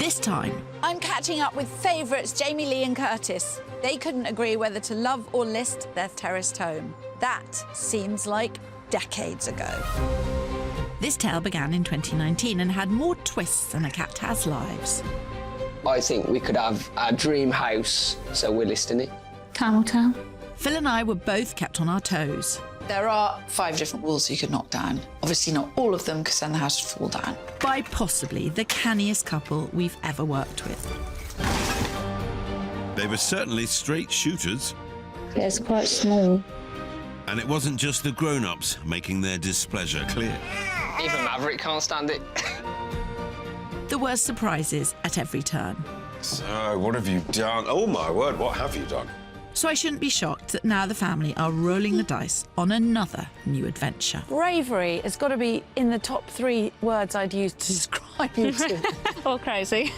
This time, I'm catching up with favourites Jamie Lee and Curtis. They couldn't agree whether to love or list their terraced home. That seems like decades ago. this tale began in 2019 and had more twists than a cat has lives. I think we could have our dream house, so we're listing it. Time will tell. Phil and I were both kept on our toes. There are 5 different walls you could knock down. Obviously not all of them, because then the house would fall down. By possibly the canniest couple we've ever worked with. They were certainly straight shooters. It's quite small. And it wasn't just the grown-ups making their displeasure clear. Even Maverick can't stand it. There were surprises at every turn. So, what have you done? Oh, my word, what have you done? So I shouldn't be shocked that now the family are rolling the dice on another new adventure. Bravery has got to be in the top 3 words I'd use to describe you two. Or crazy.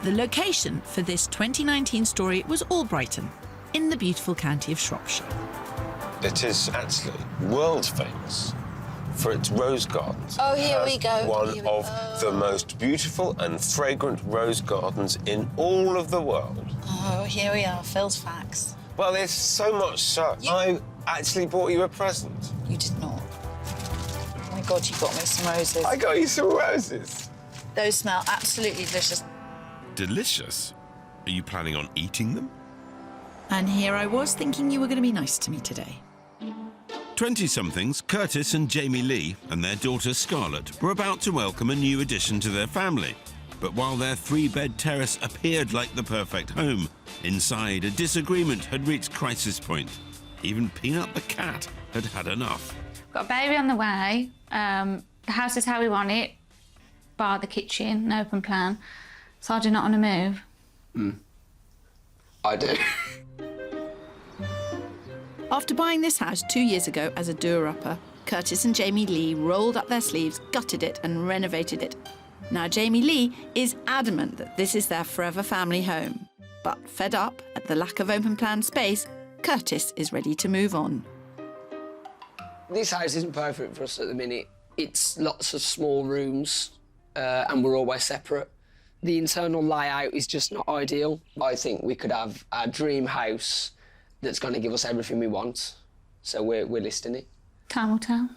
The location for this 2019 story was Albrighton, in the beautiful county of Shropshire. It is actually world famous for its rose gardens. Oh, here we go. One Here we of go. the most beautiful and fragrant rose gardens in all of the world. Oh, here we are, Phil's facts. Well, there's so much so. I actually bought you a present. You did not. Oh my God, you got me some roses. I got you some roses. Those smell absolutely delicious. Delicious. Are you planning on eating them? And here I was thinking you were going to be nice to me today. 20-somethings, Curtis and Jamie Lee and their daughter Scarlett were about to welcome a new addition to their family. But while their 3-bed terrace appeared like the perfect home, inside a disagreement had reached crisis point. Even Peanut the cat had had enough. Got a baby on the way. The house is how we want it, bar the kitchen, an open plan. So I do not want to move. I do. After buying this house 2 years ago as a doer-upper, Curtis and Jamie Lee rolled up their sleeves, gutted it and renovated it. Now Jamie Lee is adamant that this is their forever family home. But fed up at the lack of open-plan space, Curtis is ready to move on. This house isn't perfect for us at the minute. It's lots of small rooms and we're always separate. The internal layout is just not ideal. I think we could have our dream house that's going to give us everything we want. So we're listing it. Time will tell.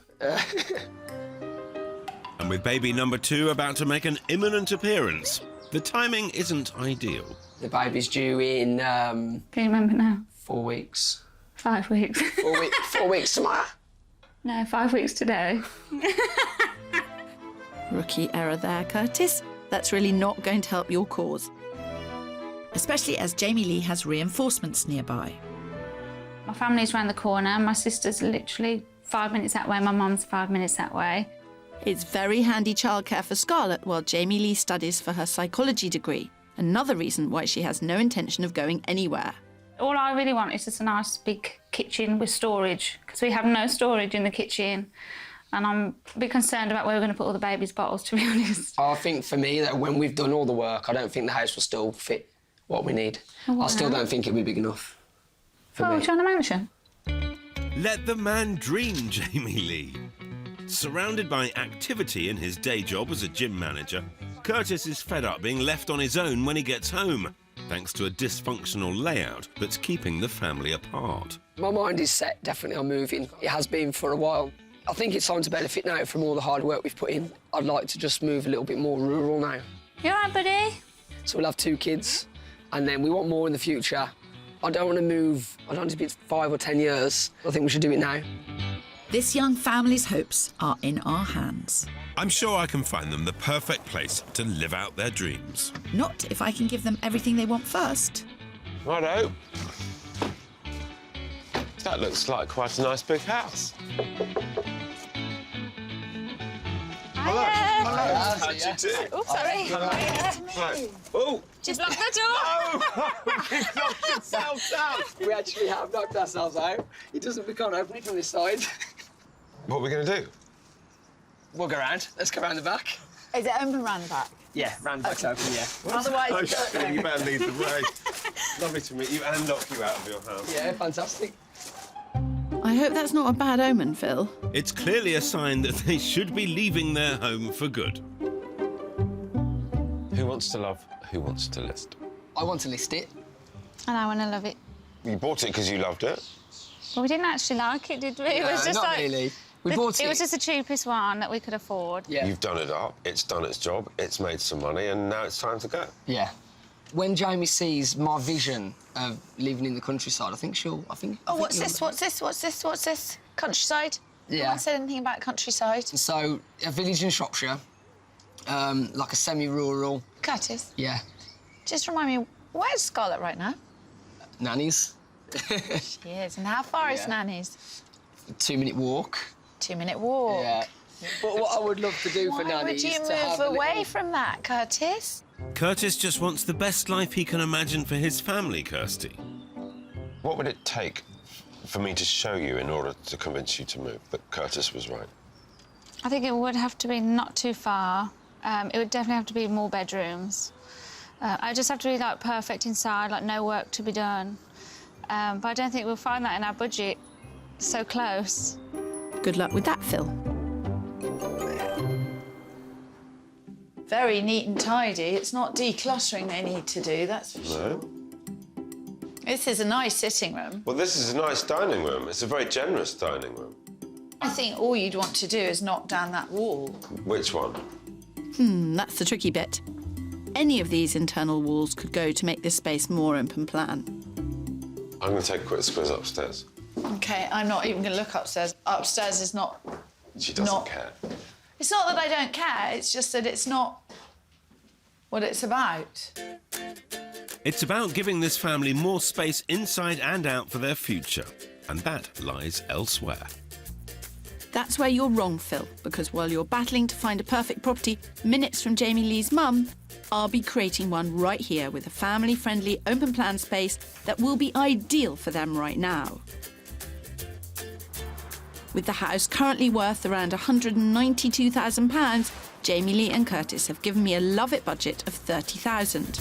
And with baby number 2 about to make an imminent appearance, the timing isn't ideal. The baby's due in Can you remember now? 4 weeks. 5 weeks. 4 weeks tomorrow. No, 5 weeks today. Rookie error there, Curtis. That's really not going to help your cause. Especially as Jamie Lee has reinforcements nearby. My family's round the corner. My sister's literally 5 minutes that way. My mum's 5 minutes that way. It's very handy childcare for Scarlett while Jamie Lee studies for her psychology degree. Another reason why she has no intention of going anywhere. All I really want is just a nice big kitchen with storage, because we have no storage in the kitchen. And I'm a bit concerned about where we're going to put all the baby's bottles, to be honest. I think for me that when we've done all the work, I don't think the house will still fit what we need. I still don't think it'll be big enough for Oh, me. we're trying to mansion. Let the man dream, Jamie Lee. Surrounded by activity in his day job as a gym manager, Curtis is fed up being left on his own when he gets home, thanks to a dysfunctional layout that's keeping the family apart. My mind is set definitely on moving. It has been for a while. I think it's time to benefit now from all the hard work we've put in. I'd like to just move a little bit more rural now. You all right, buddy? So we'll have 2 kids, and then we want more in the future. I don't want to move, I don't want it to be 5 or 10 years. I think we should do it now. This young family's hopes are in our hands. I'm sure I can find them the perfect place to live out their dreams. Not if I can give them everything they want first. Righto. That looks like quite a nice big house. Hello. Hello. How'd you do? Oh, sorry. Right. Oh. Just lock the door. We've knocked ourselves out. We actually have knocked ourselves out. It doesn't, we can't open it from this side. What are we going to do? We'll go around. Let's go around the back. Is it open round the back? Yeah, round back open, yeah. Otherwise, You better lead the way. Lovely to meet you and knock you out of your house. Yeah, fantastic. I hope that's not a bad omen, Phil. It's clearly a sign that they should be leaving their home for good. Who wants to love? Who wants to list? I want to list it. And I want to love it. You bought it because you loved it. Well, we didn't actually like it, did we? It was just not like... really. We bought it. It was just the cheapest one that we could afford. Yeah. You've done it up, it's done its job, it's made some money, and now it's time to go. Yeah. When Jamie sees my vision of living in the countryside, I think she'll... Oh, what's this? What's this? Countryside? Yeah. No one said anything about countryside. So, a village in Shropshire, like a semi-rural... Curtis, Yeah. just remind me, where's Scarlett right now? Nannies. She is. And how far is Yeah. Nanny's? 2-minute walk. 2-minute walk. Yeah. But what I would love to do for Why Nanny would is you to have move a away little... from that, Curtis? Curtis just wants the best life he can imagine for his family, Kirstie. What would it take for me to show you in order to convince you to move that Curtis was right? I think it would have to be not too far. It would definitely have to be more bedrooms. I just have to be, like, perfect inside, like, no work to be done. But I don't think we'll find that in our budget so close. Good luck with that, Phil. very neat and tidy. It's not decluttering they need to do, that's for sure. No? This is a nice sitting room. Well, this is a nice dining room. It's a very generous dining room. I think all you'd want to do is knock down that wall. Which one? That's the tricky bit. Any of these internal walls could go to make this space more open plan. I'm going to take a quick squiz upstairs. OK, I'm not even going to look upstairs. Upstairs is not... She doesn't care. It's not that I don't care, it's just that it's not what it's about. It's about giving this family more space inside and out for their future, and that lies elsewhere. That's where you're wrong, Phil, because while you're battling to find a perfect property minutes from Jamie Lee's mum, I'll be creating one right here with a family-friendly open plan space that will be ideal for them right now. With the house currently worth around £192,000, Jamie Lee and Curtis have given me a love-it budget of £30,000.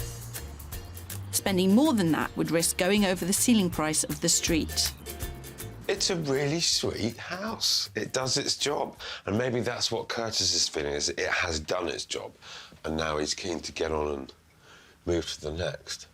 Spending more than that would risk going over the ceiling price of the street. It's a really sweet house. It does its job. And maybe that's what Curtis is feeling, is it has done its job. And now he's keen to get on and move to the next.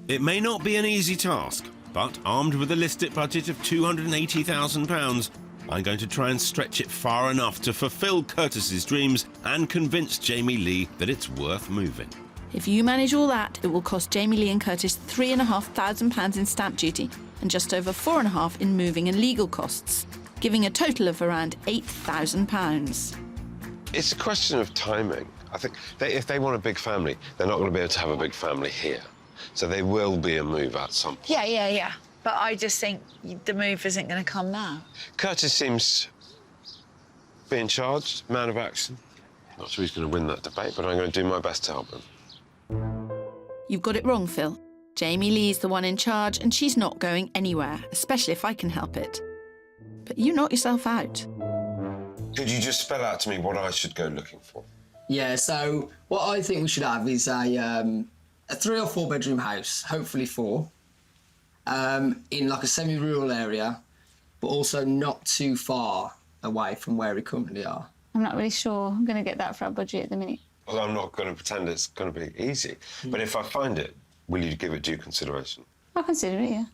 It may not be an easy task, but armed with a listed budget of £280,000, I'm going to try and stretch it far enough to fulfil Curtis's dreams and convince Jamie Lee that it's worth moving. If you manage all that, it will cost Jamie Lee and Curtis £3,500 in stamp duty and just over £4,500 in moving and legal costs, giving a total of around £8,000. It's a question of timing. I think if they want a big family, they're not going to be able to have a big family here. So there will be a move at some point. Yeah. But I just think the move isn't going to come now. Curtis seems being charged, man of action. Not sure he's going to win that debate, but I'm going to do my best to help him. You've got it wrong, Phil. Jamie Lee's the one in charge and she's not going anywhere, especially if I can help it. But you knock yourself out. Could you just spell out to me what I should go looking for? Yeah, so what I think we should have is a 3 or 4 bedroom house, hopefully 4, in like a semi-rural area, but also not too far away from where we currently are. I'm not really sure I'm going to get that for our budget at the minute. Well, I'm not going to pretend it's going to be easy, but if I find it, will you give it due consideration? I'll consider it, yeah.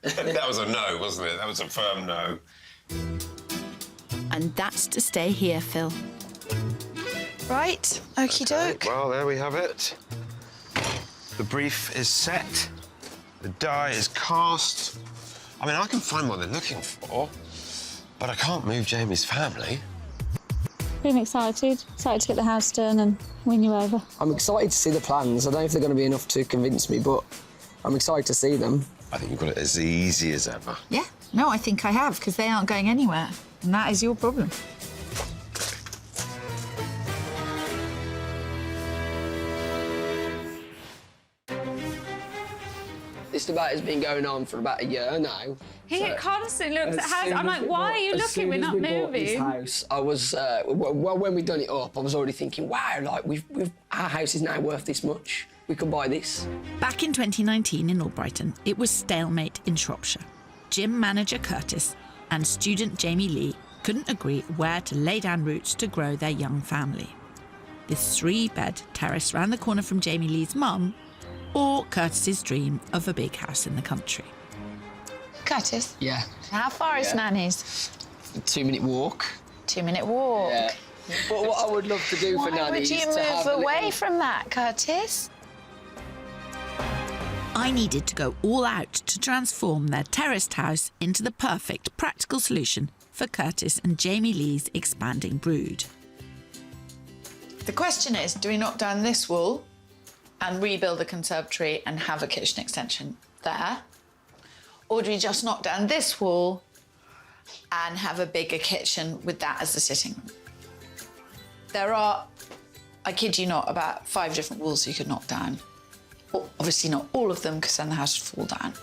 That was a no, wasn't it? That was a firm no. And that's to stay here, Phil. Right, okie doke. Well, there we have it. The brief is set. The die is cast. I mean, I can find what they're looking for, but I can't move Jamie's family. I'm excited to get the house done and win you over. I'm excited to see the plans. I don't know if they're going to be enough to convince me, but I'm excited to see them. I think you've got it as easy as ever. Yeah, no, I think I have, because they aren't going anywhere. And that is your problem. This this debate has been going on for about a year now. He constantly looks at As houses. soon I'm as like, we why bought- are you as looking? soon We're as not we bought this moving. house, I was well, when we done it up, I was already thinking, wow, like our house is now worth this much. We could buy this. Back in 2019 in Albrighton, it was stalemate in Shropshire. Gym manager Curtis and student Jamie Lee couldn't agree where to lay down roots to grow their young family. This 3-bed terrace round the corner from Jamie Lee's mum, or Curtis's dream of a big house in the country. Curtis, Yeah. how far is Nanny's? 2-minute walk. 2-minute walk. Yeah. But what I would love to do for Why Nanny would is you to move have a away little... from that, Curtis? I needed to go all out to transform their terraced house into the perfect practical solution for Curtis and Jamie Lee's expanding brood. The question is, do we knock down this wall and rebuild the conservatory and have a kitchen extension there? Or do we just knock down this wall and have a bigger kitchen with that as the sitting room? There are, I kid you not, about 5 different walls you could knock down. Well, obviously not all of them, because then the house would fall down.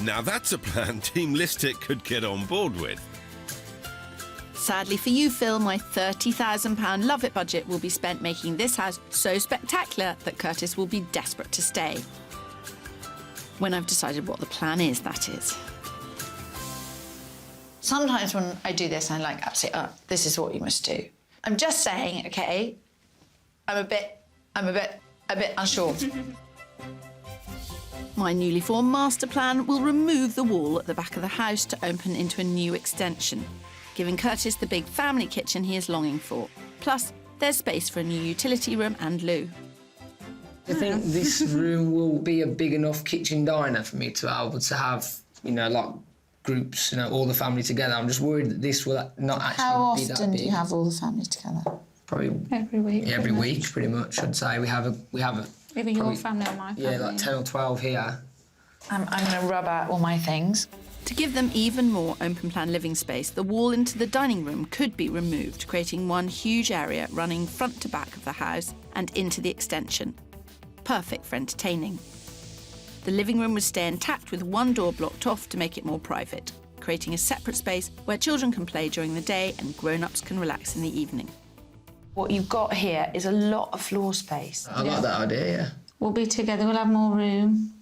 Now that's a plan Team Listic could get on board with. Sadly for you, Phil, my £30,000 Love It budget will be spent making this house so spectacular that Curtis will be desperate to stay. When I've decided what the plan is, that is. Sometimes when I do this, I like absolutely, this is what you must do. I'm just saying, okay, I'm a bit unsure. My newly formed master plan will remove the wall at the back of the house to open into a new extension, giving Curtis the big family kitchen he is longing for. Plus, there's space for a new utility room and loo. I think this room will be a big enough kitchen diner for me to be able to have, like groups, all the family together. I'm just worried that this will not actually How be that often big. do you have all the family together? Probably Every week. every week, pretty much. I'd say we have a Either your probably- family or my family. yeah, like 10 or 12 here. I'm going to rub out all my things. To give them even more open-plan living space, the wall into the dining room could be removed, creating one huge area running front to back of the house and into the extension. Perfect for entertaining. The living room would stay intact with one door blocked off to make it more private, creating a separate space where children can play during the day and grown-ups can relax in the evening. What you've got here is a lot of floor space. I like that idea, yeah. We'll be together, we'll have more room.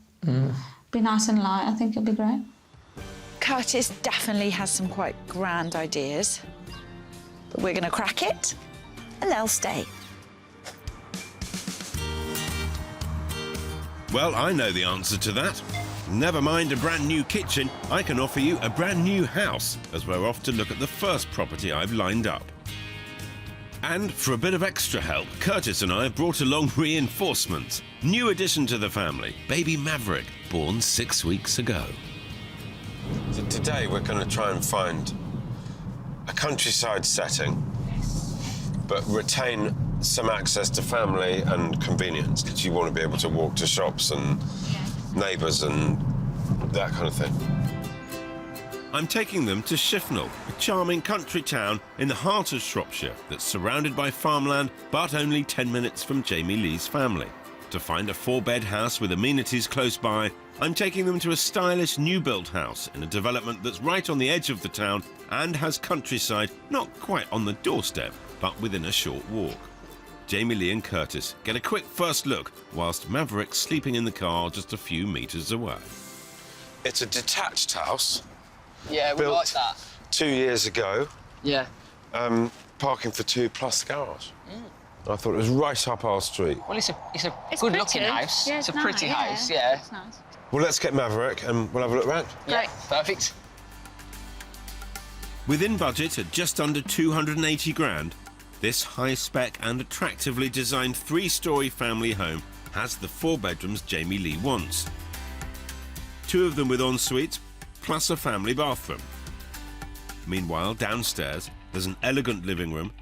Be nice and light, I think it'll be great. Curtis definitely has some quite grand ideas, but we're going to crack it and they'll stay. Well, I know the answer to that. Never mind a brand new kitchen, I can offer you a brand new house, as we're off to look at the first property I've lined up. And for a bit of extra help, Curtis and I have brought along reinforcements. New addition to the family, baby Maverick, born 6 weeks ago. So today we're going to try and find a countryside setting, but retain some access to family and convenience, because you want to be able to walk to shops and neighbours and that kind of thing. I'm taking them to Shifnal, a charming country town in the heart of Shropshire that's surrounded by farmland, but only 10 minutes from Jamie Lee's family. To find a 4-bed house with amenities close by, I'm taking them to a stylish new-built house in a development that's right on the edge of the town and has countryside not quite on the doorstep, but within a short walk. Jamie Lee and Curtis get a quick first look, whilst Maverick's sleeping in the car just a few metres away. It's a detached house. Yeah, we built like that. 2 years ago, Yeah. parking for 2 plus the garage. I thought it was right up our street. Well, it's a It's good-looking pretty. house. Yeah, it's a pretty house, yeah. It's nice. Well, let's get Maverick and we'll have a look round. Yeah, perfect. Within budget at just under 280 grand, this high-spec and attractively designed 3-storey family home has the 4 bedrooms Jamie Lee wants. 2 of them with en-suites, plus a family bathroom. Meanwhile, downstairs, there's an elegant living room,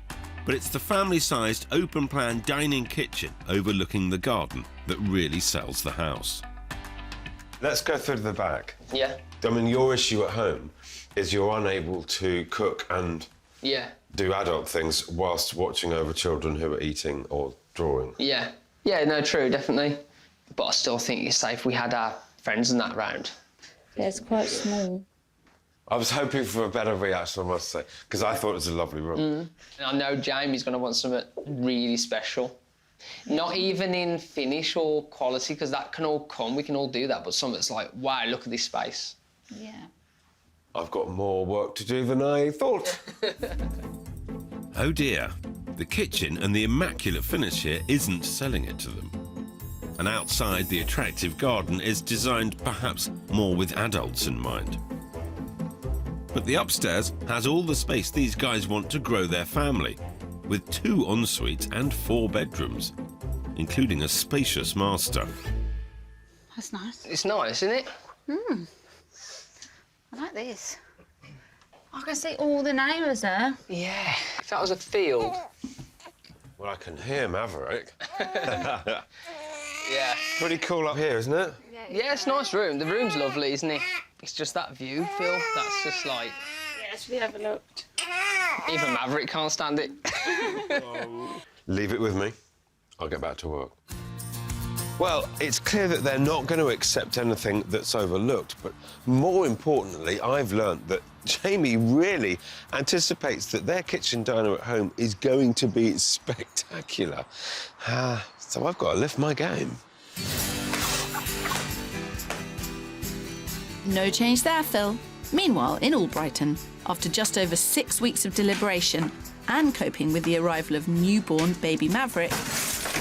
but it's the family-sized open-plan dining kitchen overlooking the garden that really sells the house. Let's go through to the back. Yeah. I mean, your issue at home is you're unable to cook and Yeah. do adult things whilst watching over children who are eating or drawing. Yeah. Yeah, no, true, definitely. But I still think it's safe. We had our friends and that round. Yeah, it's quite small. I was hoping for a better reaction, I must say, because I thought it was a lovely room. And I know Jamie's going to want something really special. Not even in finish or quality, because that can all come, we can all do that, but something that's like, wow, look at this space. Yeah. I've got more work to do than I thought. Oh dear, the kitchen and the immaculate finish here isn't selling it to them. And outside, the attractive garden is designed perhaps more with adults in mind. But the upstairs has all the space these guys want to grow their family, with 2 en-suites and 4 bedrooms, including a spacious master. That's nice. It's nice, isn't it? I like this. I can see all the neighbours there. Yeah. If that was a field. Well, I can hear Maverick. Yeah. Pretty cool up here, isn't it? Yeah, it's a nice room. The room's lovely, isn't it? It's just that view, Phil. That's just like... Yeah, should we have a look? Even Maverick can't stand it. Leave it with me. I'll get back to work. Well, it's clear that they're not going to accept anything that's overlooked, but more importantly, I've learnt that Jamie really anticipates that their kitchen diner at home is going to be spectacular. So I've got to lift my game. No change there, Phil. Meanwhile, in Albrighton, after just over 6 weeks of deliberation and coping with the arrival of newborn baby Maverick,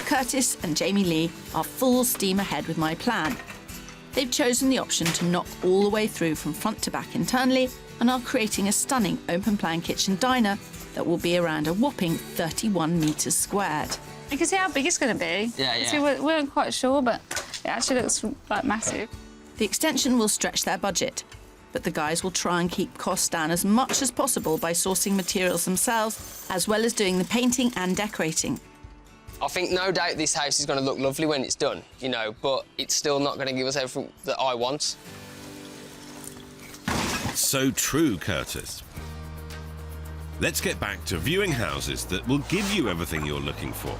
Curtis and Jamie Lee are full steam ahead with my plan. They've chosen the option to knock all the way through from front to back internally and are creating a stunning open-plan kitchen diner that will be around a whopping 31 metres squared. You can see how big it's going to be. Yeah. See, we weren't quite sure, but it actually looks like massive. The extension will stretch their budget, but the guys will try and keep costs down as much as possible by sourcing materials themselves, as well as doing the painting and decorating. I think no doubt this house is going to look lovely when it's done, you know, but it's still not going to give us everything that I want. So true, Curtis. Let's get back to viewing houses that will give you everything you're looking for.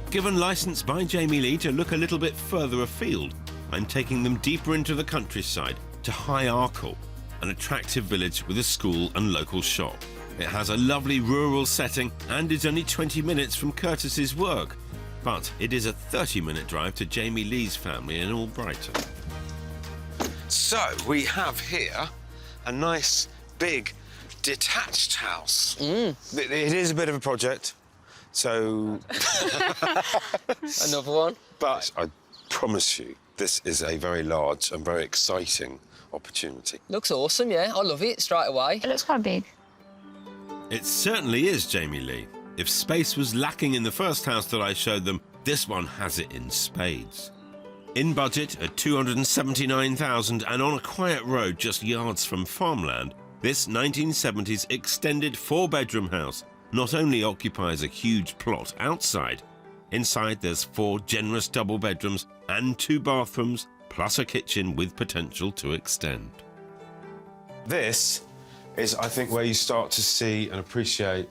Given licence by Jamie Lee to look a little bit further afield, I'm taking them deeper into the countryside to High Arkle, an attractive village with a school and local shop. It has a lovely rural setting and is only 20 minutes from Curtis's work, but it is a 30-minute drive to Jamie Lee's family in Albrighton. So, we have here a nice, big, detached house. It is a bit of a project, so... Another one. But I promise you, this is a very large and very exciting opportunity. Looks awesome, yeah. I love it straight away. It looks quite big. It certainly is, Jamie Lee. If space was lacking in the first house that I showed them, this one has it in spades. In budget at $279,000 and on a quiet road just yards from farmland, this 1970s extended 4-bedroom house not only occupies a huge plot outside, inside there's 4 generous double bedrooms and 2 bathrooms, plus a kitchen with potential to extend. This is, I think, where you start to see and appreciate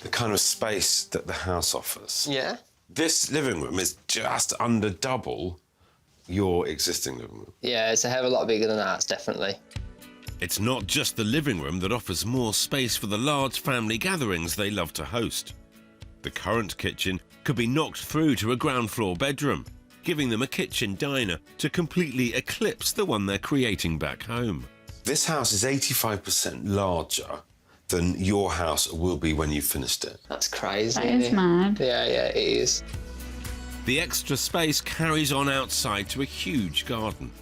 the kind of space that the house offers. Yeah. This living room is just under double your existing living room. Yeah, it's a hell of a lot bigger than ours, definitely. It's not just the living room that offers more space for the large family gatherings they love to host. The current kitchen could be knocked through to a ground floor bedroom, giving them a kitchen diner to completely eclipse the one they're creating back home. This house is 85% larger than your house will be when you've finished it. That's crazy. That isn't is it? mad. Yeah, it is. The extra space carries on outside to a huge garden.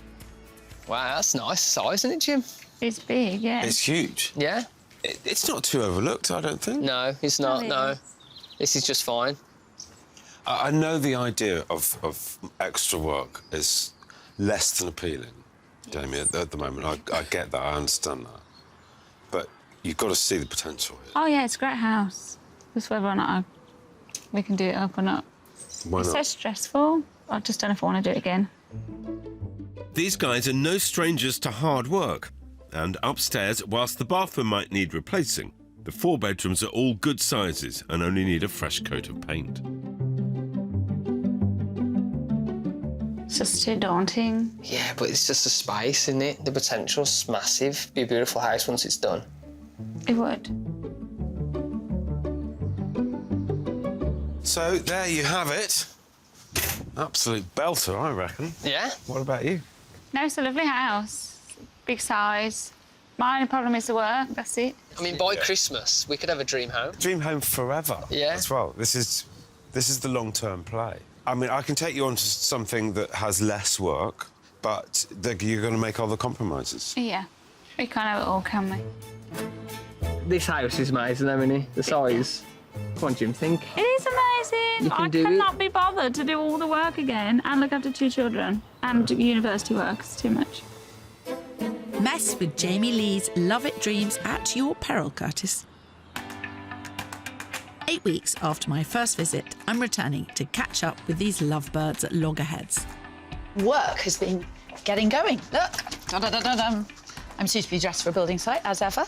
Wow, that's nice size, isn't it, Jim? It's big, yeah. It's huge. Yeah? It's not too overlooked, I don't think. No, it's not, no. This is just fine. I know the idea of extra work is less than appealing, Jamie, at the moment. I get that, I understand that. But you've got to see the potential here. Oh, yeah, it's a great house. Just whether or not we can do it up or not. Why It's not? so stressful. I just don't know if I want to do it again. These guys are no strangers to hard work. And upstairs, whilst the bathroom might need replacing, the 4 bedrooms are all good sizes and only need a fresh coat of paint. So just too daunting. Yeah, but it's just a space, isn't it? The potential's massive. Be a beautiful house once it's done. It would. So there you have it. Absolute belter, I reckon. Yeah? What about you? No, it's a lovely house. Big size. My only problem is the work, that's it. I mean, by Christmas, we could have a dream home. Dream home forever. Yeah. As well. This is the long-term play. I mean, I can take you on to something that has less work, but you're going to make all the compromises. Yeah. We can't have it all, can we? This house is amazing, isn't it? The size. Come on, Jim, think. It is amazing. You can I do cannot it. be bothered to do all the work again and look after 2 children and do university work. It's too much. Mess with Jamie Lee's Love It dreams at your peril, Curtis. 8 weeks after my first visit, I'm returning to catch up with these lovebirds at loggerheads. Work has been getting going. Look, da-da-da-da-dum. I'm suitably dressed for a building site, as ever.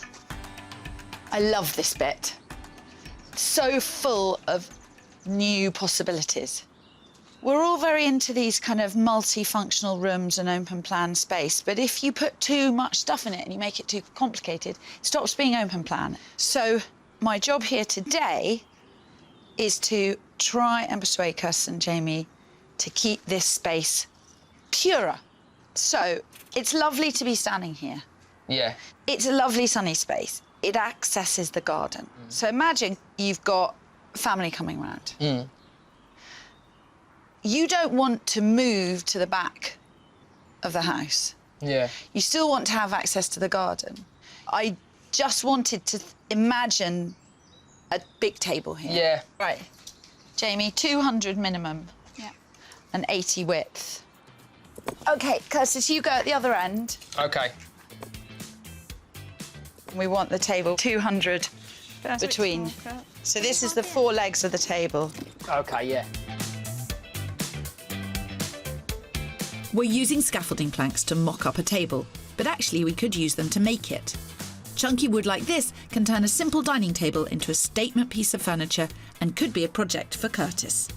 I love this bit. So full of new possibilities. We're all very into these kind of multifunctional rooms and open plan space, but if you put too much stuff in it and you make it too complicated, it stops being open plan. So my job here today is to try and persuade Kirstie and Jamie to keep this space purer. So it's lovely to be standing here. Yeah. It's a lovely sunny space. It accesses the garden. So imagine you've got family coming round. You don't want to move to the back of the house. Yeah. You still want to have access to the garden. I just wanted to imagine a big table here. Yeah. Right. Jamie, 200 minimum. Yeah. And 80 width. OK, Kirstie, you go at the other end. OK. We want the table 200 That's a bit between. small, Kurt. So this is the 4 legs of the table. OK, yeah. We're using scaffolding planks to mock up a table, but actually we could use them to make it. Chunky wood like this can turn a simple dining table into a statement piece of furniture and could be a project for Curtis.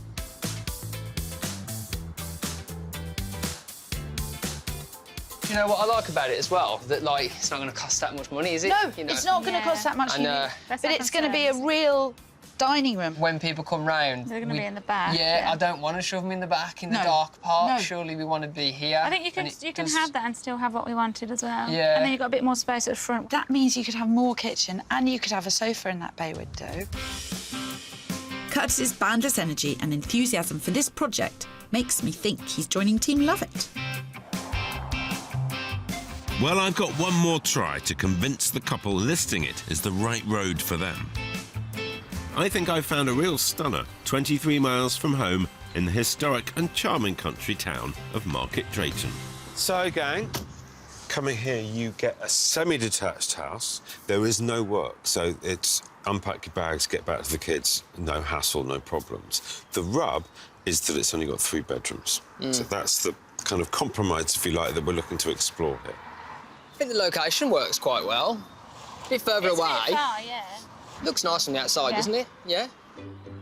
You know what I like about it as well? That, like, it's not going to cost that much money, is it? No, You know? it's not going to cost that much. And, but it's going to be a real dining room. When people come round... They're going to be in the back. Yeah, I don't want to shove them in the back, in the No. dark part. No. Surely we want to be here. I think you can have that and still have what we wanted as well. Yeah. And then you've got a bit more space at the front. That means you could have more kitchen and you could have a sofa in that bay window. Curtis's boundless energy and enthusiasm for this project makes me think he's joining Team Love It. Well, I've got one more try to convince the couple listing it is the right road for them. I think I've found a real stunner 23 miles from home in the historic and charming country town of Market Drayton. So, gang, coming here, you get a semi-detached house. There is no work, so it's unpack your bags, get back to the kids, no hassle, no problems. The rub is that it's only got 3 bedrooms. So that's the kind of compromise, if you like, that we're looking to explore here. I think the location works quite well. A bit further away. yeah. Looks nice on the outside, Yeah. doesn't it? Yeah.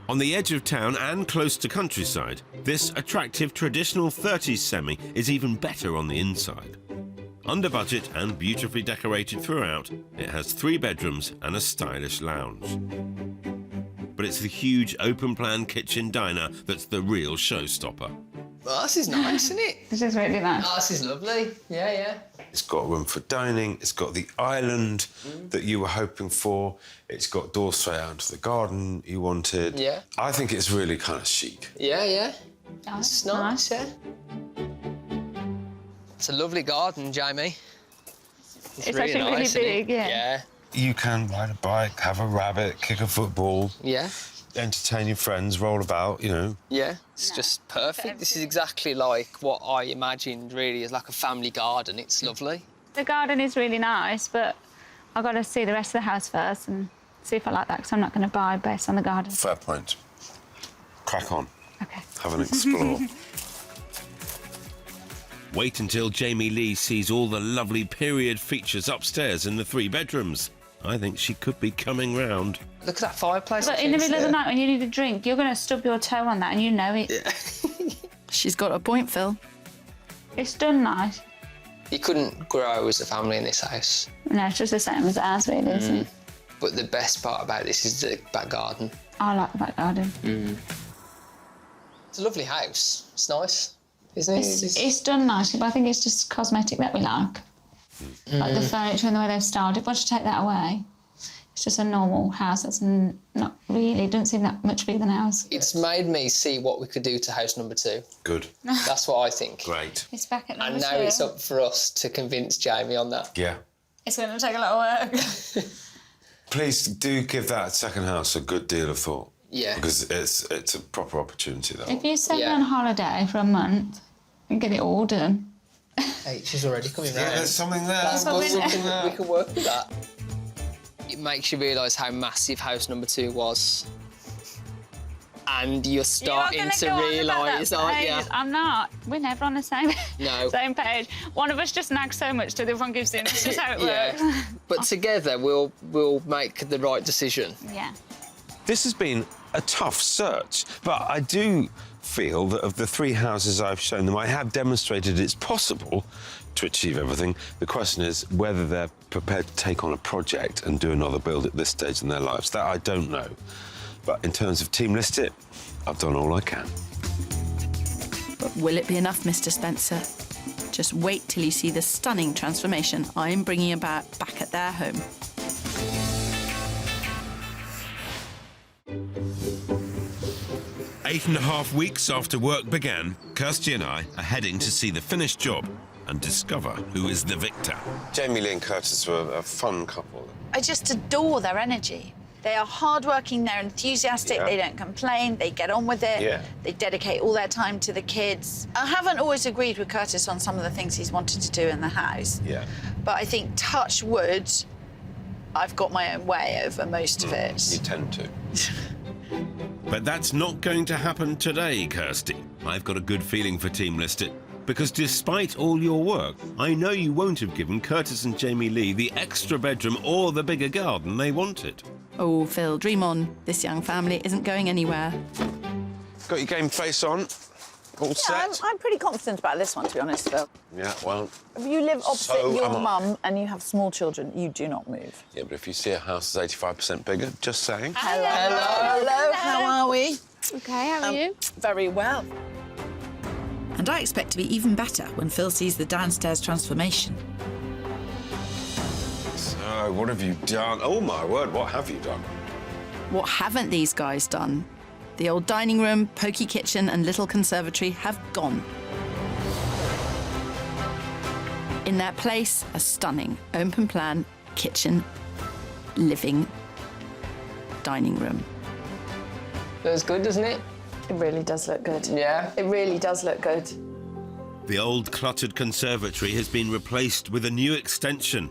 On the edge of town and close to countryside, this attractive traditional 30s semi is even better on the inside. Under budget and beautifully decorated throughout, it has 3 bedrooms and a stylish lounge. But it's the huge open-plan kitchen diner that's the real showstopper. Well, this is nice, isn't it? This is really nice. Oh, this is lovely. Yeah, yeah. It's got room for dining, it's got the island that you were hoping for, it's got doors straight out into the garden you wanted. Yeah. I think it's really kind of chic. Yeah, yeah. Oh, It's nice, yeah. It's a lovely garden, Jamie. It's actually really nice, isn't it? big, yeah. Yeah. You can ride a bike, have a rabbit, kick a football, Yeah. entertain your friends, roll about, you know. Yeah. It's just perfect. This is exactly like what I imagined, really, as like a family garden. It's lovely. The garden is really nice, but I've got to see the rest of the house first and see if I like that, because I'm not going to buy based on the garden. Fair point. Crack on. OK. Have an explore. Wait until Jamie Lee sees all the lovely period features upstairs in the 3 bedrooms. I think she could be coming round. Look at that fireplace. But in the middle of the night when you need a drink, you're going to stub your toe on that and you know it. She's got a point, Phil. It's done nice. You couldn't grow as a family in this house. No, it's just the same as ours, really, isn't it? But the best part about this is the back garden. I like the back garden. It's a lovely house. It's nice, isn't it? It's done nicely, but I think it's just cosmetic that we like. Like the furniture and the way they've styled it. Once you take that away, it's just a normal house that's not really, doesn't seem that much bigger than ours. It's made me see what we could do to house number 2. Good. That's what I think. Great. It's back at number And now 2. it's up for us to convince Jamie on that. Yeah. It's going to take a lot of work. Please do give that second house a good deal of thought. Yeah. Because it's a proper opportunity, that If one. you send Yeah. her on holiday for a month and get it all done. Hey, she's already coming Yeah, round. there's something there. We can work with that. It makes you realise how massive house number 2 was. And you're starting to realise, aren't you? I'm not. We're never on the same, No. same page. One of us just nags so much till the other one gives in. That's just how it works. Yeah. But together we'll make the right decision. Yeah. This has been a tough search, but I do feel that of the 3 houses I've shown them, I have demonstrated it's possible to achieve everything. The question is whether they're prepared to take on a project and do another build at this stage in their lives. That I don't know. But in terms of Team List It, I've done all I can. But will it be enough, Mr. Spencer? Just wait till you see the stunning transformation I'm bringing about back at their home. Eight and a half weeks after work began, Kirstie and I are heading to see the finished job and discover who is the victor. Jamie Lee and Curtis were a fun couple. I just adore their energy. They are hardworking, they're enthusiastic, Yeah. they don't complain, they get on with it, Yeah. they dedicate all their time to the kids. I haven't always agreed with Curtis on some of the things he's wanted to do in the house. Yeah. But I think, touch wood, I've got my own way over most of it. You tend to. But that's not going to happen today, Kirstie. I've got a good feeling for Team List It, because despite all your work, I know you won't have given Curtis and Jamie Lee the extra bedroom or the bigger garden they wanted. Oh, Phil, dream on. This young family isn't going anywhere. Got your game face on? All set? I'm pretty confident about this one, to be honest, Phil. Yeah, well, If you live opposite So your am I. mum and you have small children, you do not move. yeah, but if you see a house that's 85% bigger, just saying. Hello, how are we? Okay, how are you? Very well. And I expect to be even better when Phil sees the downstairs transformation. So, what have you done? Oh, my word, what have you done? What haven't these guys done? The old dining room, pokey kitchen and little conservatory have gone. In their place, a stunning open-plan kitchen, living, dining room. Looks good, doesn't it? It really does look good. Yeah. It really does look good. The old cluttered conservatory has been replaced with a new extension.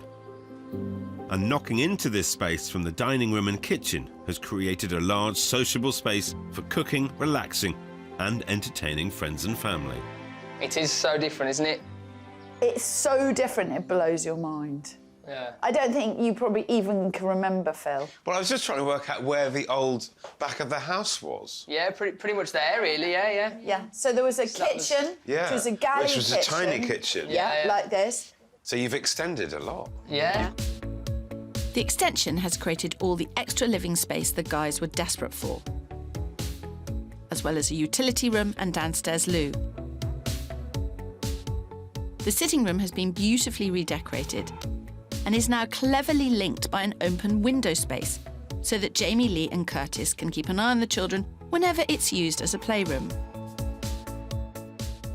And knocking into this space from the dining room and kitchen has created a large sociable space for cooking, relaxing and entertaining friends and family. It is so different, isn't it? It's so different, it blows your mind. Yeah. I don't think you probably even can remember, Phil. Well, I was just trying to work out where the old back of the house was. Yeah, pretty much there, really, yeah. Yeah, so there was a kitchen, Yeah, which was a galley which was a kitchen. tiny kitchen. Yeah, Yeah. like this. So you've extended a lot. Yeah. The extension has created all the extra living space the guys were desperate for, as well as a utility room and downstairs loo. The sitting room has been beautifully redecorated and is now cleverly linked by an open window space so that Jamie Lee and Curtis can keep an eye on the children whenever it's used as a playroom.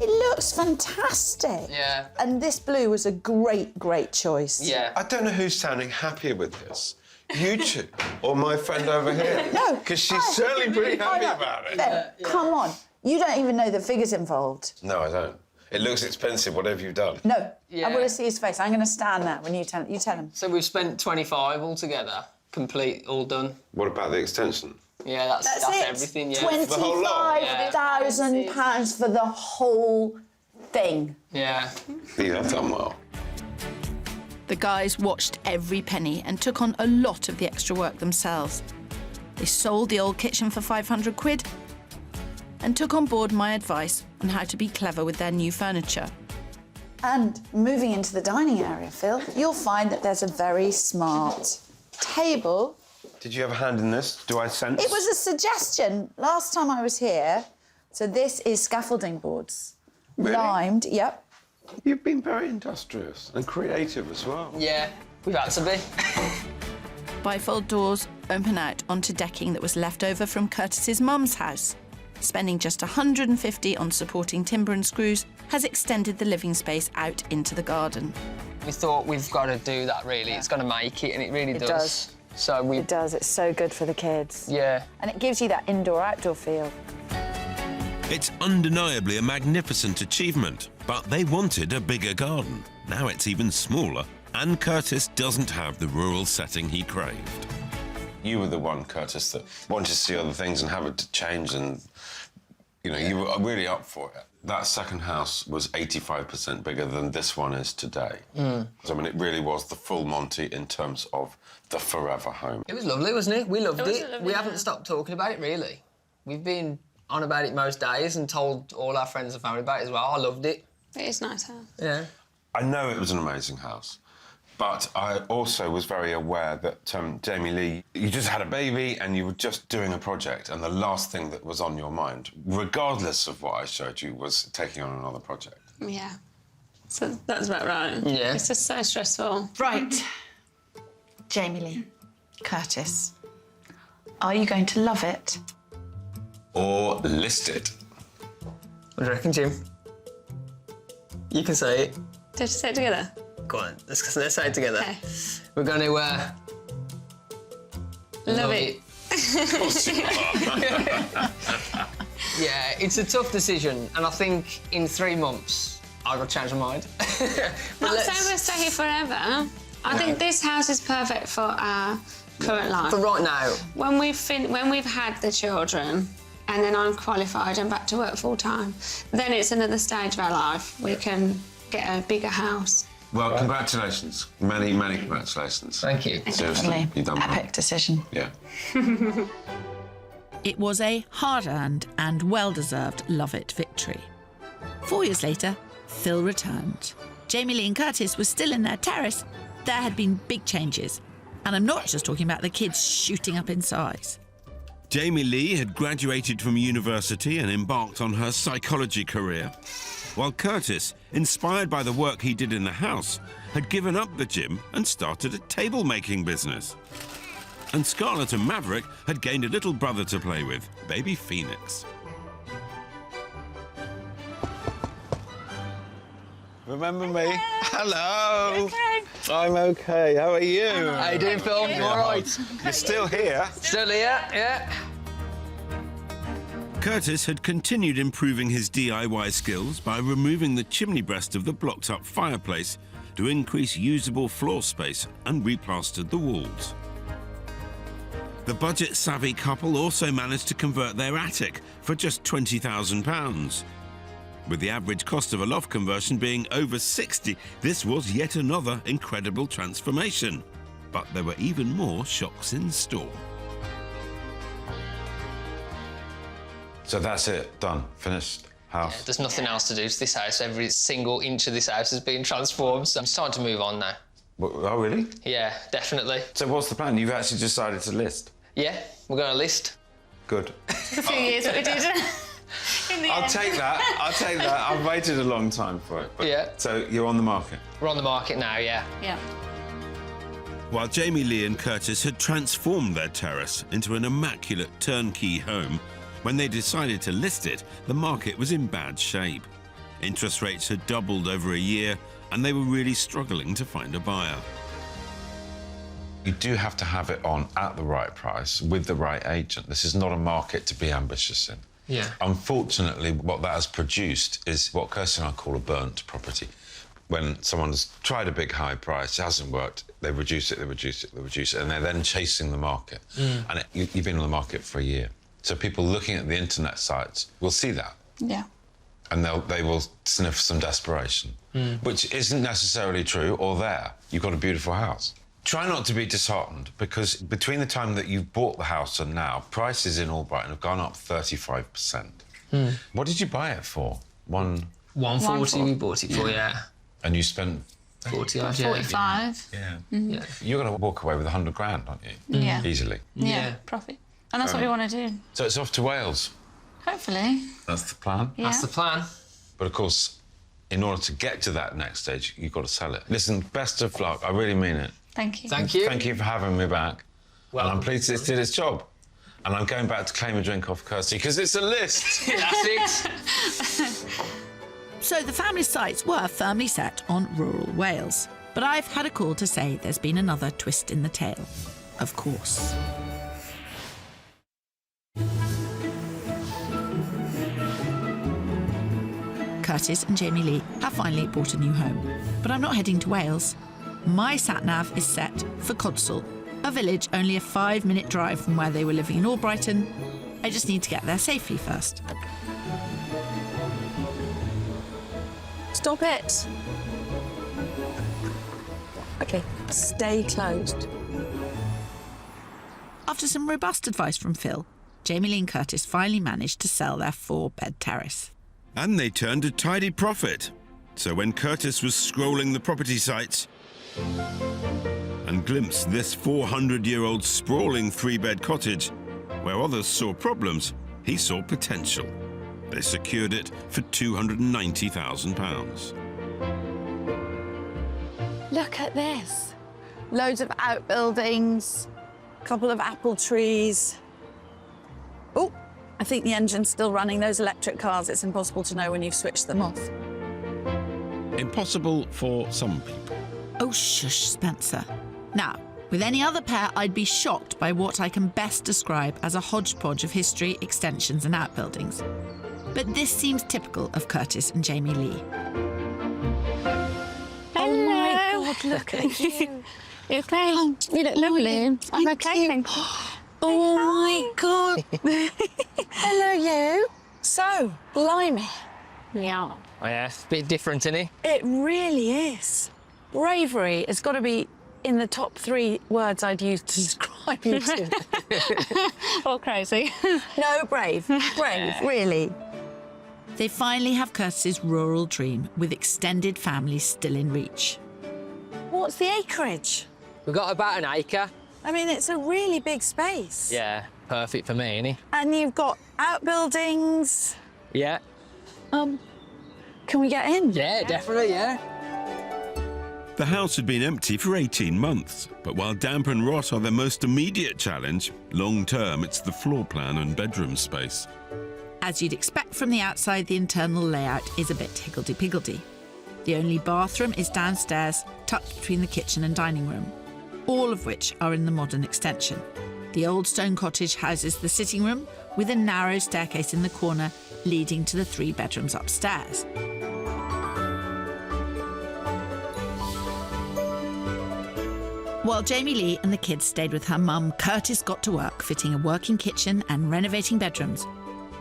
It looks fantastic. Yeah. And this blue was a great choice. Yeah. I don't know who's sounding happier with this. You two or my friend over here? No. Because she's certainly pretty happy Oh, no. about it. Phil, come on. You don't even know the figures involved. No, I don't. It looks expensive, whatever you've done. No. Yeah. I want to see his face. I'm going to stand there when you tell him. So we've spent 25 altogether, complete, all done. What about the extension? Yeah, that's it. everything, yeah. The whole lot? £25,000 for the whole thing. Yeah. You have done well. The guys watched every penny and took on a lot of the extra work themselves. They sold the old kitchen for 500 quid and took on board my advice on how to be clever with their new furniture. And moving into the dining area, Phil, you'll find that there's a very smart table. Did you have a hand in this? Do I sense? It was a suggestion last time I was here. So this is scaffolding boards. Really? Limed, yep. You've been very industrious and creative as well. Yeah, we've had to be. Bifold doors open out onto decking that was left over from Curtis's mum's house. Spending just 150 on supporting timber and screws has extended the living space out into the garden. We thought we've got to do that, really. It's going to make it, and it really does. So we... It does. It's so good for the kids. Yeah. And it gives you that indoor-outdoor feel. It's undeniably a magnificent achievement, but they wanted a bigger garden. Now it's even smaller, and Curtis doesn't have the rural setting he craved. You were the one, Curtis, that wanted to see other things and have it to change, and, you know, you were really up for it. That second house was 85% bigger than this one is today. So, I mean, it really was the full Monty in terms of the forever home. It was lovely, wasn't it? We loved it. lovely, We yeah. haven't stopped talking about it, really. We've been on about it most days and told all our friends and family about it as well. I loved it. It is a nice house. Yeah. I know it was an amazing house, but I also was very aware that, Jamie Lee, you just had a baby and you were just doing a project, and the last thing that was on your mind, regardless of what I showed you, was taking on another project. Yeah. So that's about right. Yeah. It's just so stressful. Right. Jamie Lee, Curtis, are you going to love it? Or list it. What do you reckon, Jim? You can say it. Did you say it together? Go on, let's say it together. Okay. We're going to... Love it. Yeah, it's a tough decision, and I think in 3 months I will change my mind. Not saying we'll stay here forever. I think this house is perfect for our current life. For right now. When we've had the children, and then I'm qualified and back to work full time, then it's another stage of our life. We can get a bigger house. Well, congratulations. Many, many congratulations. Thank you. Seriously, you've done well. Epic decision. Yeah. It was a hard-earned and well-deserved Love-It victory. 4 years later, Phil returned. Jamie Lee and Curtis were still in their terrace. There had been big changes. And I'm not just talking about the kids shooting up in size. Jamie Lee had graduated from university and embarked on her psychology career, while Curtis, inspired by the work he did in the house, had given up the gym and started a table-making business. And Scarlett and Maverick had gained a little brother to play with, baby Phoenix. Remember me? Hello. I'm okay. How are you? How you doing, Phil? You all right? You're still here? Still here, yeah. Curtis had continued improving his DIY skills by removing the chimney breast of the blocked-up fireplace to increase usable floor space and replastered the walls. The budget-savvy couple also managed to convert their attic for just £20,000. With the average cost of a loft conversion being over 60, this was yet another incredible transformation. But there were even more shocks in store. So that's it. Done. Finished. House. There's nothing else to do to this house. Every single inch of this house has been transformed, so I'm starting to move on now. Oh, really? Yeah, definitely. So what's the plan? You've actually decided to list? Yeah, we're going to list. Good. A few years what we did. In the I'll end. take that. I'll take that. I've waited a long time for it. But- Yeah. So you're on the market? We're on the market now, yeah. Yeah. While Jamie Lee and Curtis had transformed their terrace into an immaculate turnkey home, when they decided to list it, the market was in bad shape. Interest rates had doubled over a year, and they were really struggling to find a buyer. You do have to have it on at the right price with the right agent. This is not a market to be ambitious in. Yeah. Unfortunately, what that has produced is what Kirstie and I call a burnt property. When someone's tried a big high price, it hasn't worked, they reduce it, they reduce it, they reduce it, and they're then chasing the market. And you've been on the market for a year. So people looking at the internet sites will see that. Yeah. And they will sniff some desperation, which isn't necessarily true or there. You've got a beautiful house. Try not to be disheartened, because between the time that you bought the house and now, prices in Albrighton have gone up 35%. What did you buy it for? 140 we bought it for, yeah. And you spent 40 odd, 45. Yeah. Yeah. You're going to walk away with 100 grand, aren't you? Yeah. Easily. Yeah, profit. And that's what we want to do. So it's off to Wales. Hopefully. That's the plan. Yeah. That's the plan. But of course, in order to get to that next stage, you've got to sell it. Listen, best of luck. I really mean it. Thank you. Thank you. Thank you for having me back. Well, And I'm pleased it did its job. And I'm going back to claim a drink off Kirstie because it's a list. That's it. So the family's sights were firmly set on rural Wales. But I've had a call to say there's been another twist in the tale. Of course. Curtis and Jamie Lee have finally bought a new home. But I'm not heading to Wales. My sat-nav is set for Codsall, a village only a 5-minute drive from where they were living in Albrighton. I just need to get there safely first. Stop it. Okay, stay closed. After some robust advice from Phil, Jamie Lee and Curtis finally managed to sell their 4-bed terrace. And they turned a tidy profit. So when Curtis was scrolling the property sites and glimpsed this 400-year-old sprawling 3-bed cottage, where others saw problems, he saw potential. They secured it for £290,000. Look at this. Loads of outbuildings, a couple of apple trees. Oh, I think the engine's still running. Those electric cars, it's impossible to know when you've switched them off. Impossible for some people. Oh, shush, Spencer. Now, with any other pair, I'd be shocked by what I can best describe as a hodgepodge of history, extensions and outbuildings. But this seems typical of Curtis and Jamie Lee. Oh my God, look at you. You okay? You look lovely. I'm okay, thank you. Oh my God. Hello, you. So, blimey. Yeah. Oh, yeah, it's a bit different, isn't it? It really is. Bravery has got to be in the top 3 words I'd use to describe you two. All crazy. No, brave. Brave, really. They finally have Curtis's rural dream with extended families still in reach. What's the acreage? We've got about an acre. I mean, it's a really big space. Yeah, perfect for me, innit? And you've got outbuildings. Yeah. Can we get in? Yeah, definitely, yeah. The house had been empty for 18 months, but while damp and rot are their most immediate challenge, long-term it's the floor plan and bedroom space. As you'd expect from the outside, the internal layout is a bit higgledy-piggledy. The only bathroom is downstairs, tucked between the kitchen and dining room, all of which are in the modern extension. The old stone cottage houses the sitting room with a narrow staircase in the corner leading to the 3 bedrooms upstairs. While Jamie Lee and the kids stayed with her mum, Curtis got to work fitting a working kitchen and renovating bedrooms,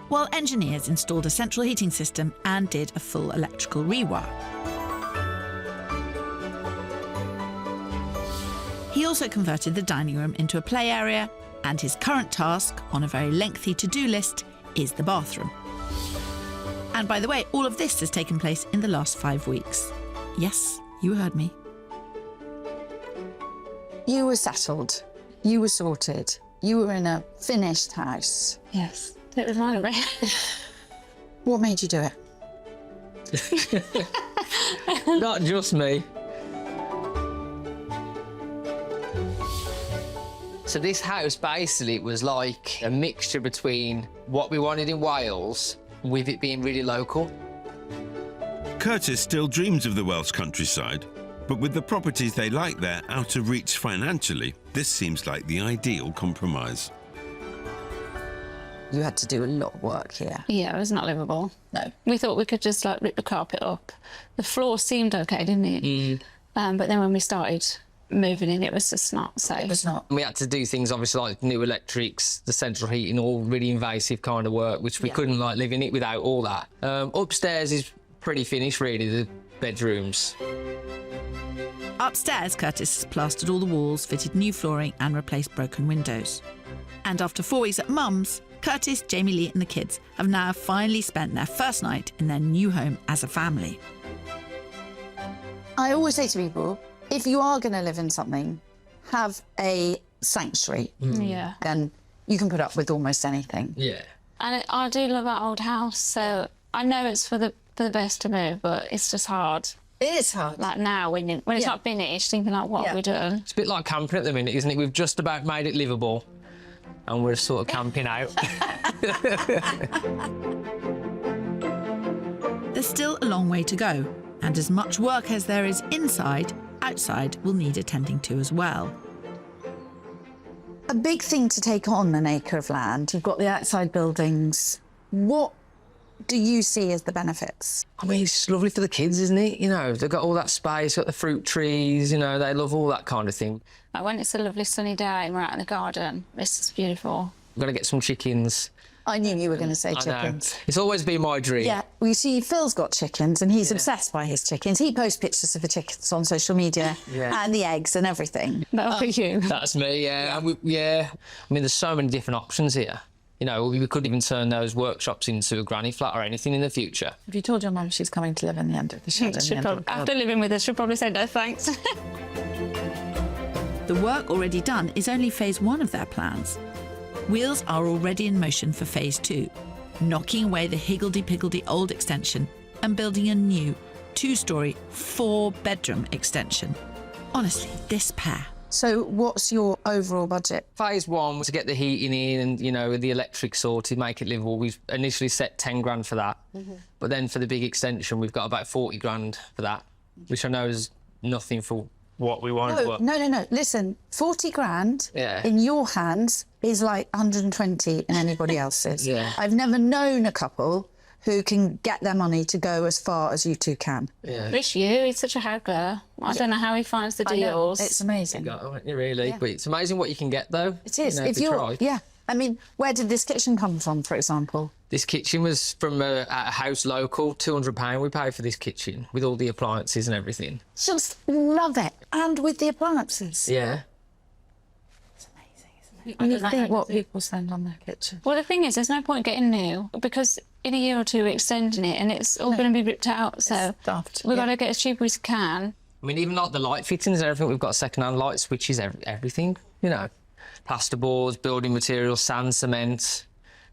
while engineers installed a central heating system and did a full electrical rewire. He also converted the dining room into a play area, and his current task, on a very lengthy to-do list, is the bathroom. And by the way, all of this has taken place in the last 5 weeks. Yes, you heard me. You were settled. You were sorted. You were in a finished house. Yes. It was right, right? What made you do it? Not just me. So this house basically was like a mixture between what we wanted in Wales with it being really local. Curtis still dreams of the Welsh countryside, but with the properties they like there out of reach financially, this seems like the ideal compromise. You had to do a lot of work here. Yeah, it was not livable. No. We thought we could just like rip the carpet up. The floor seemed okay, didn't it? But then when we started moving in, it was just not safe. It was not. We had to do things obviously like new electrics, the central heating, all really invasive kind of work, which we couldn't like live in it without all that. Upstairs is pretty finished really, the bedrooms. Upstairs, Curtis has plastered all the walls, fitted new flooring and replaced broken windows. And after 4 weeks at Mum's, Curtis, Jamie Lee and the kids have now finally spent their first night in their new home as a family. I always say to people, if you are going to live in something, have a sanctuary. Yeah. Then you can put up with almost anything. Yeah. And I do love our old house, so I know it's for the best to move, but it's just hard. It is hard. Like now, when it's not finished, thinking like, what have we done? It's a bit like camping at the minute, isn't it? We've just about made it livable, and we're sort of camping out. There's still a long way to go, and as much work as there is inside, outside will need attending to as well. A big thing to take on an acre of land. You've got the outside buildings. What do you see as the benefits? I mean, it's just lovely for the kids, isn't it? You know, they've got all that space, got the fruit trees, you know, they love all that kind of thing. Like when it's a lovely sunny day and we're out in the garden, it's just beautiful. We've got to get some chickens. I knew you were going to say I know. chickens. It's always been my dream. Yeah, well, you see, Phil's got chickens and he's obsessed by his chickens. He posts pictures of the chickens on social media and the eggs and everything. That'll be you. That's me, yeah. I mean, there's so many different options here. You know, we could even turn those workshops into a granny flat or anything in the future. Have you told your mum she's coming to live in the end of the shed? After living with us, she'll probably say no thanks. The work already done is only phase 1 of their plans. Wheels are already in motion for phase 2, knocking away the higgledy-piggledy old extension and building a new 2-storey, 4-bedroom extension. Honestly, this pair. So what's your overall budget? Phase 1 was to get the heating in and, you know, the electric sorted, make it livable. We've initially set 10 grand for that. But then for the big extension, we've got about 40 grand for that, which I know is nothing for what we want. No. Listen, 40 grand in your hands is like 120 in anybody else's. I've never known a couple who can get their money to go as far as you two can. It's you, he's such a haggler. I don't know how he finds the deals. It's amazing. Really, but it's amazing what you can get though. It is. You know, if you try. I mean, where did this kitchen come from, for example? This kitchen was from a house local, £200 we paid for this kitchen, with all the appliances and everything. Just love it. And with the appliances. Yeah. It's amazing, isn't it? You think what people spend on their kitchen. Well, the thing is, there's no point getting new, because in a year or two we're extending it and it's all going to be ripped out, so we've got to get as cheap as we can. I mean, even like the light fittings and everything, we've got second-hand light switches, everything, you know. Plasterboards, building materials, sand, cement,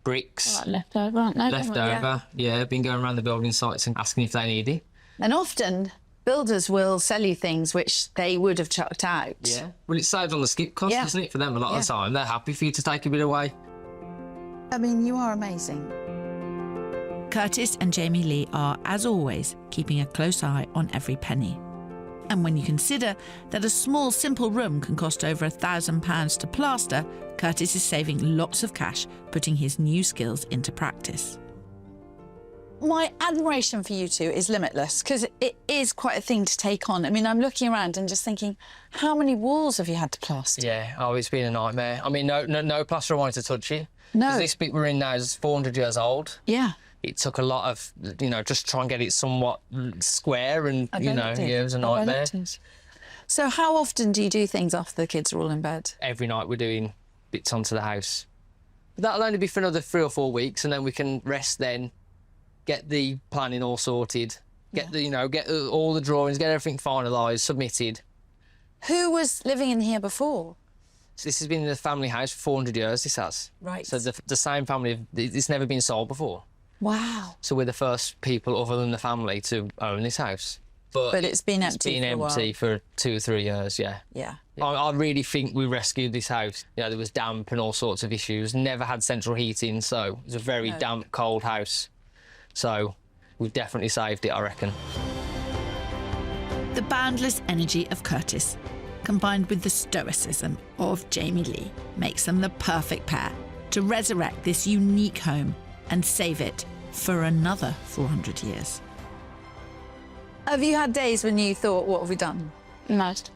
bricks. Like leftover, aren't they? Leftover, been going around the building sites and asking if they need it. And often builders will sell you things which they would have chucked out. Yeah. Well, it's saved on the skip cost, isn't it, for them a lot of the time. They're happy for you to take a bit away. I mean, you are amazing. Curtis and Jamie Lee are, as always, keeping a close eye on every penny. And when you consider that a small, simple room can cost over £1,000 to plaster, Curtis is saving lots of cash, putting his new skills into practice. My admiration for you two is limitless, because it is quite a thing to take on. I mean, I'm looking around and just thinking, how many walls have you had to plaster? Yeah, it's been a nightmare. I mean, no plasterer wanted to touch it. No. 'Cause this bit we're in now is 400 years old. Yeah. It took a lot of, just try and get it somewhat square and, it was a nightmare. So how often do you do things after the kids are all in bed? Every night we're doing bits onto the house. That'll only be for another 3 or 4 weeks, and then we can rest then, get the planning all sorted, get all the drawings, get everything finalised, submitted. Who was living in here before? So this has been in the family house for 400 years, this has. Right. So the same family, it's never been sold before. Wow. So we're the first people other than the family to own this house. But it's been empty for a while. It's been empty for 2 or 3 years, yeah. Yeah. I really think we rescued this house. You know, there was damp and all sorts of issues. Never had central heating, so it was a very damp, cold house. So we've definitely saved it, I reckon. The boundless energy of Curtis, combined with the stoicism of Jamie Lee, makes them the perfect pair to resurrect this unique home and save it for another 400 years. Have you had days when you thought, what have we done? Most.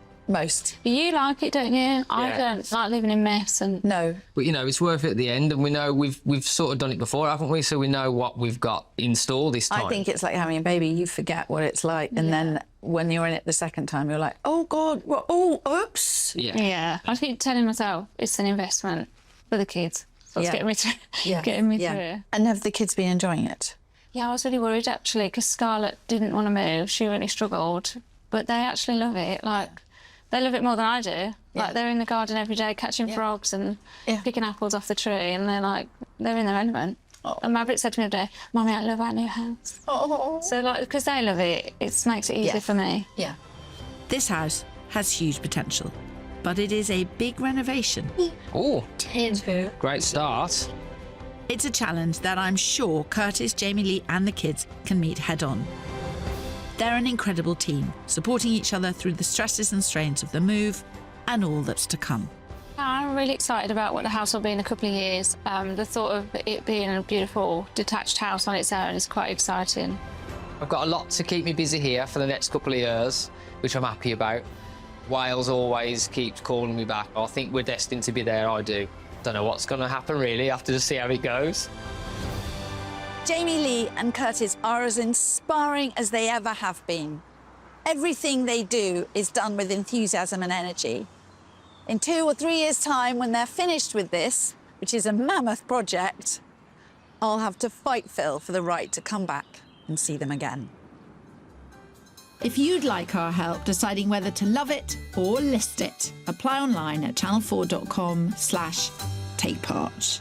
You like it, don't you? I don't like living in mess and... No. But, it's worth it at the end, and we know we've sort of done it before, haven't we? So we know what we've got in store this time. I think it's like having a baby. You forget what it's like, and then when you're in it the second time, you're like, oh, God, oops. Yeah. I keep telling myself it's an investment for the kids. So it's getting me through. And have the kids been enjoying it? Yeah, I was really worried, actually, because Scarlett didn't want to move. She really struggled. but they actually love it. Like, they love it more than I do. Yeah. Like, they're in the garden every day catching frogs and picking apples off the tree, and they're in their element. Oh. And Maverick said to me the other day, "Mummy, I love our new house." Oh. So, like, because they love it, it makes it easier for me. Yeah. This house has huge potential, but it is a big renovation. Oh, great start. It's a challenge that I'm sure Curtis, Jamie Lee and the kids can meet head on. They're an incredible team, supporting each other through the stresses and strains of the move and all that's to come. I'm really excited about what the house will be in a couple of years. The thought of it being a beautiful detached house on its own is quite exciting. I've got a lot to keep me busy here for the next couple of years, which I'm happy about. Wales always keeps calling me back. I think we're destined to be there, I do. Don't know what's going to happen, really. I have to just see how it goes. Jamie Lee and Curtis are as inspiring as they ever have been. Everything they do is done with enthusiasm and energy. In 2 or 3 years' time, when they're finished with this, which is a mammoth project, I'll have to fight Phil for the right to come back and see them again. If you'd like our help deciding whether to love it or list it, apply online at channel4.com/takepart.